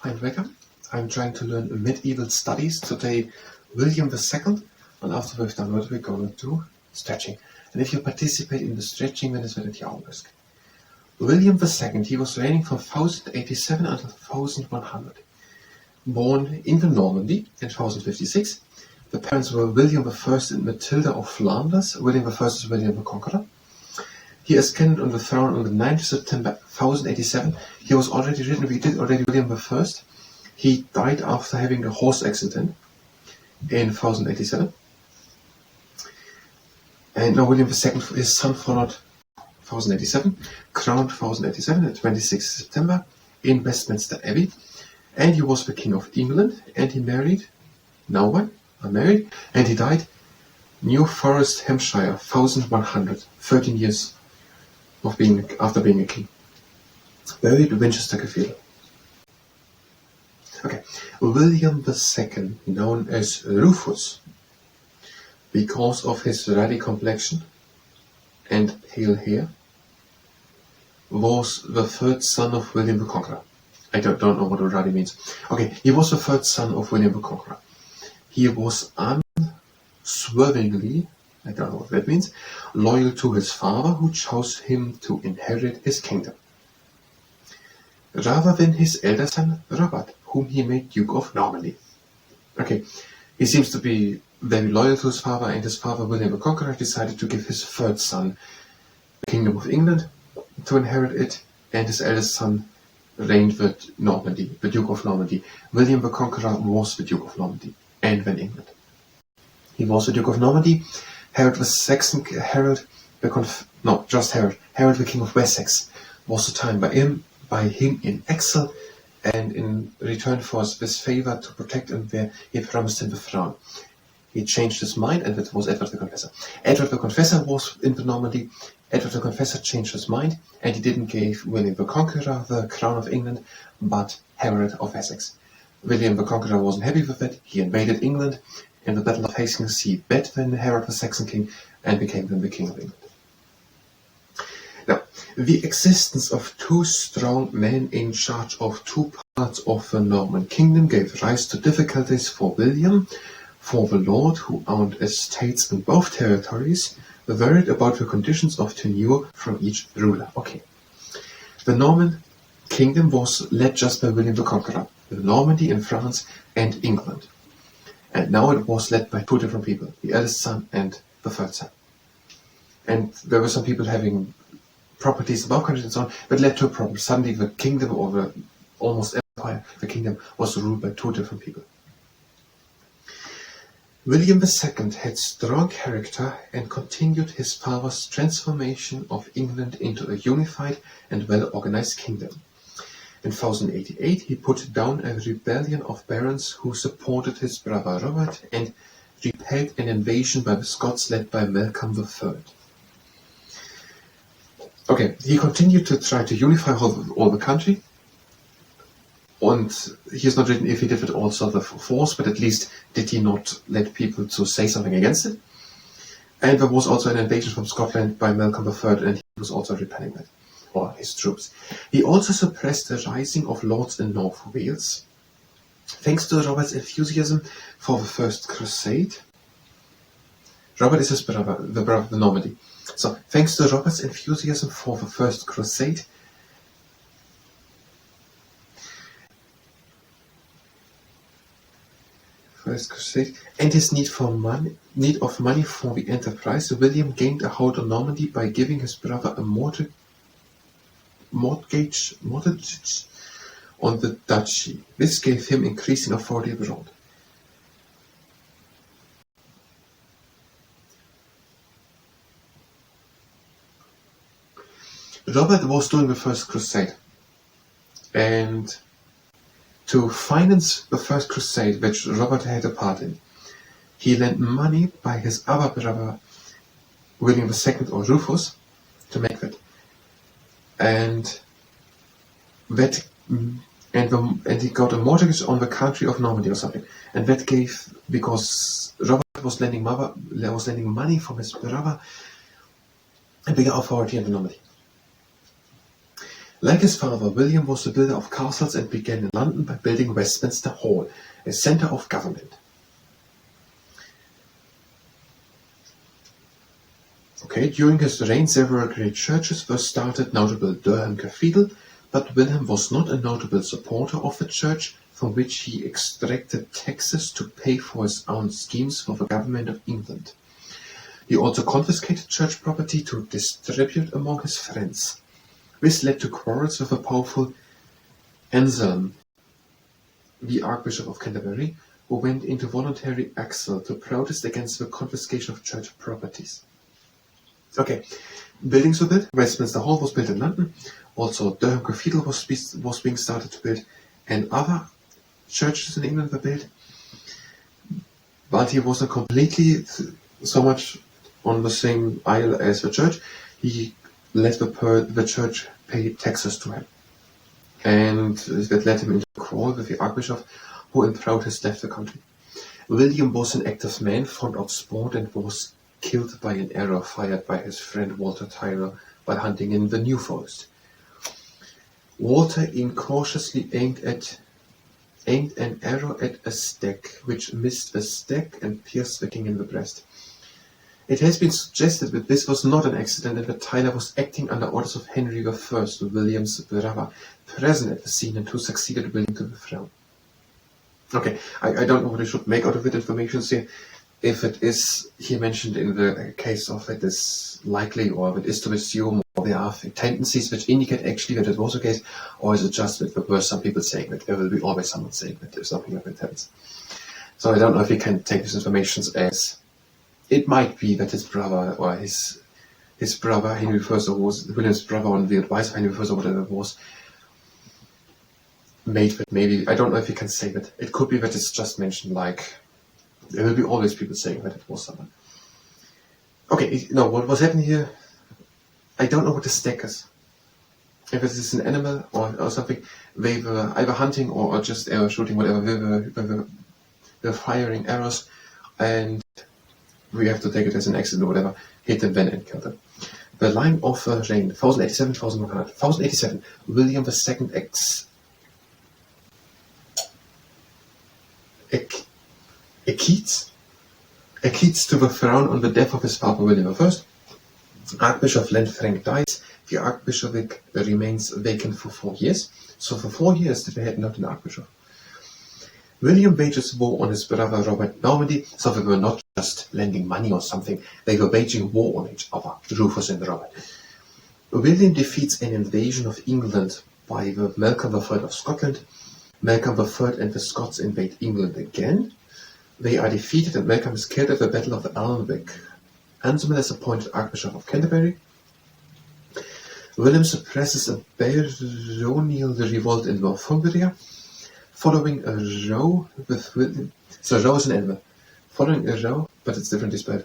I'm Beckham. I'm trying to learn medieval studies. Today, William II, and after we've done that, we're going to do stretching. And if you participate in the stretching, then it's very August. William II, he was reigning from 1087 until 1100. Born in the Normandy in 1056. The parents were William I and Matilda of Flanders. William I is William the Conqueror. He ascended on the throne on the 9th of September 1087. He was already written, we did already William I. He died after having a horse accident in 1087. And now William II, his son, followed 1087, crowned 1087 at 26th September in Westminster Abbey. And he was the King of England, and he married, unmarried, and he died New Forest, Hampshire, 1100, 13 years after being a king. Buried at Winchester Cathedral. Okay, William II, known as Rufus, because of his ruddy complexion and pale hair, was the third son of William the Conqueror. I don't know what ruddy means. Okay, he was the third son of William the Conqueror. He was unswervingly, I don't know what that means, loyal to his father, who chose him to inherit his kingdom, rather than his elder son Robert, whom he made Duke of Normandy. Okay, he seems to be very loyal to his father, and his father William the Conqueror decided to give his third son the Kingdom of England to inherit it, and his eldest son reigned with Normandy, the Duke of Normandy. William the Conqueror was the Duke of Normandy, and then England. He was the Duke of Normandy. Harold the Saxon, Harold the King of Wessex, was the time by him in exile, and in return for his favor to protect him there, he promised him the throne. He changed his mind, and that was Edward the Confessor. Edward the Confessor was in the Normandy. Edward the Confessor changed his mind, and he didn't give William the Conqueror the crown of England, but Harold of Essex. William the Conqueror wasn't happy with it. He invaded England. In the Battle of Hastings, he bet then Harold the Saxon king and became then the King of England. Now, the existence of two strong men in charge of two parts of the Norman kingdom gave rise to difficulties for William, for the lord who owned estates in both territories, worried about the conditions of tenure from each ruler. Okay, the Norman kingdom was led just by William the Conqueror, with Normandy in France and England. And now it was led by two different people, the eldest son and the third son. And there were some people having properties in both countries and so on, but led to a problem. Suddenly the kingdom, or the almost empire, the kingdom, was ruled by two different people. William II had strong character and continued his father's transformation of England into a unified and well-organized kingdom. In 1088, he put down a rebellion of barons who supported his brother Robert and repelled an invasion by the Scots led by Malcolm III. Okay, he continued to try to unify all the country, and he's not written if he did it also with force, but at least did he not let people to say something against it. And there was also an invasion from Scotland by Malcolm III, and he was also repelling that, or his troops. He also suppressed the rising of lords in North Wales. Thanks to Robert's enthusiasm for the First Crusade. Robert is his brother, the brother of the Normandy. So, thanks to Robert's enthusiasm for the First Crusade, and his need of money for the enterprise, William gained a hold on Normandy by giving his brother a mortgage on the duchy. This gave him increasing authority abroad. Robert was doing the First Crusade, and to finance the First Crusade, which Robert had a part in, he lent money by his other brother, William II, or Rufus, to make that. And he got a mortgage on the country of Normandy or something. And that gave, because Robert was lending money from his brother, a bigger authority in the Normandy. Like his father, William was the builder of castles and began in London by building Westminster Hall, a centre of government. Okay, during his reign, several great churches were started, notably Durham Cathedral, but William was not a notable supporter of the church, from which he extracted taxes to pay for his own schemes for the government of England. He also confiscated church property to distribute among his friends. This led to quarrels with the powerful Anselm, the Archbishop of Canterbury, who went into voluntary exile to protest against the confiscation of church properties. Okay, buildings were built. Westminster Hall was built in London. Also, Durham Cathedral was being started to build, and other churches in England were built. But he wasn't completely so much on the same aisle as the church. He let the church pay taxes to him, and that led him into a quarrel with the Archbishop, who in protest left the country. William was an active man, fond of sport, and was killed by an arrow fired by his friend Walter Tyrrell while hunting in the New Forest. Walter incautiously aimed an arrow at a stag, which missed a stag and pierced the king in the breast. It has been suggested that this was not an accident and that Tyler was acting under orders of Henry I, William's brother, present at the scene and who succeeded William to the throne. Okay, I don't know what I should make out of that information here. If it is here mentioned in the case of it is likely, or it is to assume, or there are tendencies which indicate actually that it was the case, or is it just that there were some people saying that there will be always someone saying that if something like that happens. So I don't know if we can take this information as it might be that his brother or his brother Henry I, or was William's brother on the advice of Henry I, or whatever it was, made that maybe, I don't know if you can say that. It could be that it's just mentioned like, there will be always people saying that it was someone. Okay, no, what was happening here, I don't know what the stag is. If it is an animal or something, they were either hunting or just arrow shooting, whatever, they were firing arrows, and we have to take it as an accident or whatever, hit them then and kill them. The line of reign, 1087, 1100. 1087, William II accedes to the throne on the death of his father William I. Archbishop Lanfranc dies. The archbishopric remains vacant for 4 years. So for 4 years they had not an archbishop. William wages war on his brother Robert Normandy, so they were not just lending money or something, they were waging war on each other, Rufus and Robert. William defeats an invasion of England by the Malcolm III of Scotland. Malcolm III and the Scots invade England again. They are defeated and Malcolm is killed at the Battle of Alnwick. Anselm is appointed Archbishop of Canterbury. William suppresses a baronial revolt in Northumbria. Following a row with William... So row is an animal. Following a row, but it's differently spelled.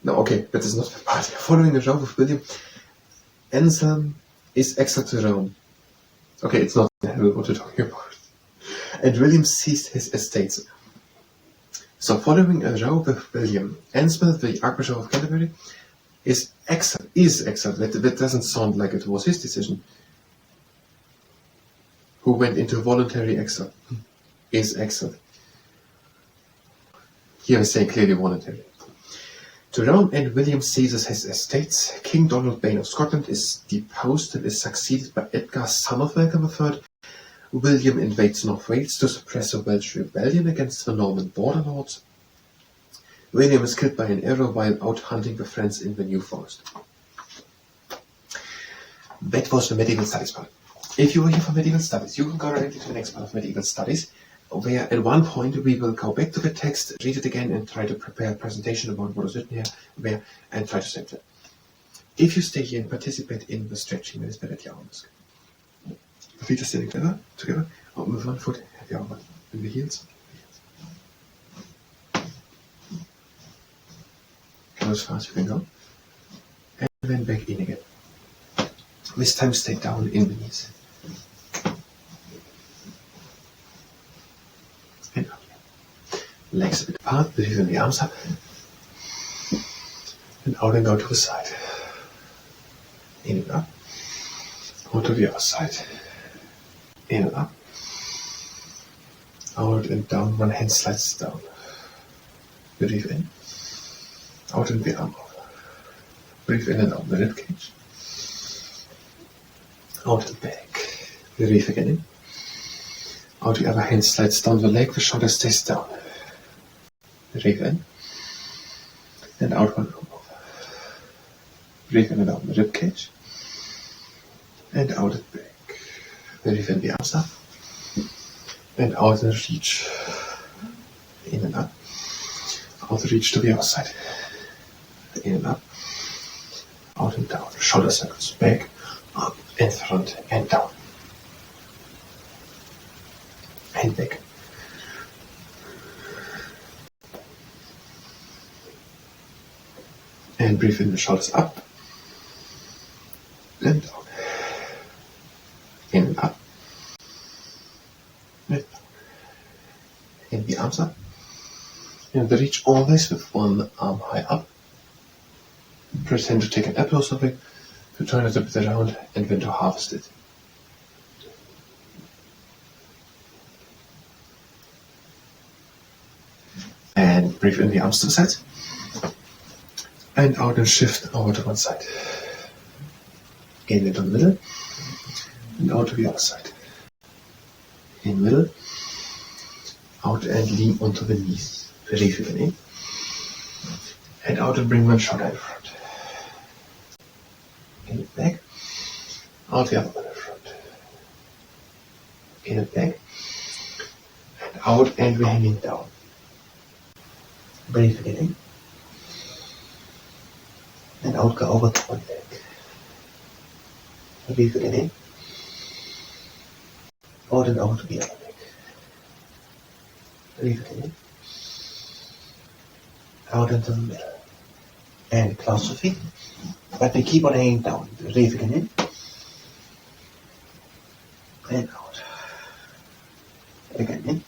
No, okay, that is not the part. Following a row with William, Anselm is exiled to Rome. Okay, it's not what we're talking about. And William seized his estates. So following a row with William, Anselm, the Archbishop of Canterbury, is exiled. That doesn't sound like it was his decision. Who went into voluntary exile. Is exiled. Here I say clearly voluntary. To Rome, and William seizes his estates. King Donald Bane of Scotland is deposed and is succeeded by Edgar, son of Malcolm III. William invades North Wales to suppress a Welsh rebellion against the Norman border lords. William is killed by an arrow while out hunting with friends in the New Forest. That was the medieval studies part. If you were here for medieval studies, you can go directly to the next part of medieval studies, where at one point we will go back to the text, read it again, and try to prepare a presentation about what is written here, and try to send it. If you stay here and participate in the stretching, then it's better at your arms. The feet are standing together, or with one foot at the elbow, in the heels. Go as fast as you can go, and then back in again. This time stay down in the knees. And up. Legs a bit apart, lifting the arms up. And out and go to the side. In and up. onto the other side. In and up. Out and down, one hand slides down. Breathe in. Out and the arm over. Breathe in and out the rib cage. Out and back. Breathe again in. Out the other hand slides down the leg, the shoulder stays down. Breathe in. And out one arm over. Breathe in and out the rib cage. And out and back. Breathe in the arms up. And out and reach. In and up. Out and reach to the other side. In and up. Out and down. Shoulder circles. Back, up, and front, and down. And back. And breathe in the shoulders up. And down. In and up. And down. In the arms up. And reach always with one arm high up. Pretend to take an apple or something, to turn it a bit around, and then to harvest it. And breathe in the arms to the side. And out and shift over to one side. In into the middle. And out to the other side. In middle. Out and lean onto the knees. Breathe in. And out and bring one shoulder in front. In and back. Out the other one in front. In and back. And out and we're hanging down. Breathe in. And out, go over to one leg. Breathe in. Out and over to the other leg. Breathe in. Out into the middle. And close the feet. But we keep on hanging down. Breathe in. And out. Again in.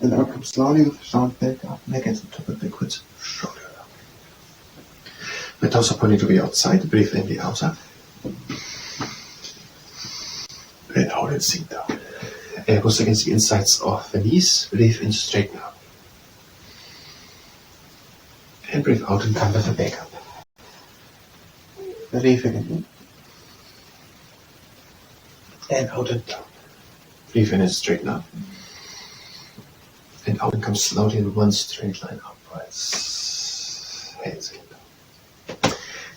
And out come slowly with the sound back up and against the top and backwards. Shoulder up. The torso pointing to the outside. Breathe in the arms up. And out and sink down. Elbows against the insides of the knees. Breathe in, straighten up. And breathe out and come with the back up. Breathe in. And out and down. Breathe in and straighten up. And out and come slowly in one straight line upwards. Hands in down.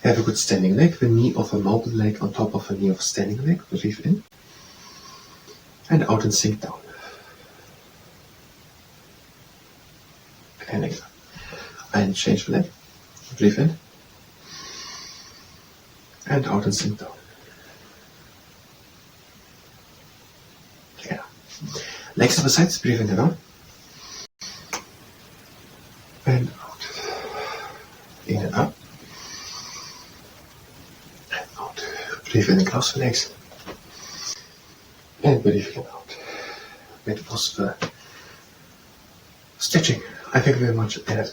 Have a good standing leg. The knee of a mobile leg on top of a knee of a standing leg. Breathe in. And out and sink down. And again. And change the leg. Breathe in. And out and sink down. Yeah. Legs to the sides. Breathe in and out. And out. In and up. And out. Breathe in and close the legs. And breathe in and out. That was the stretching. I thank you very much. And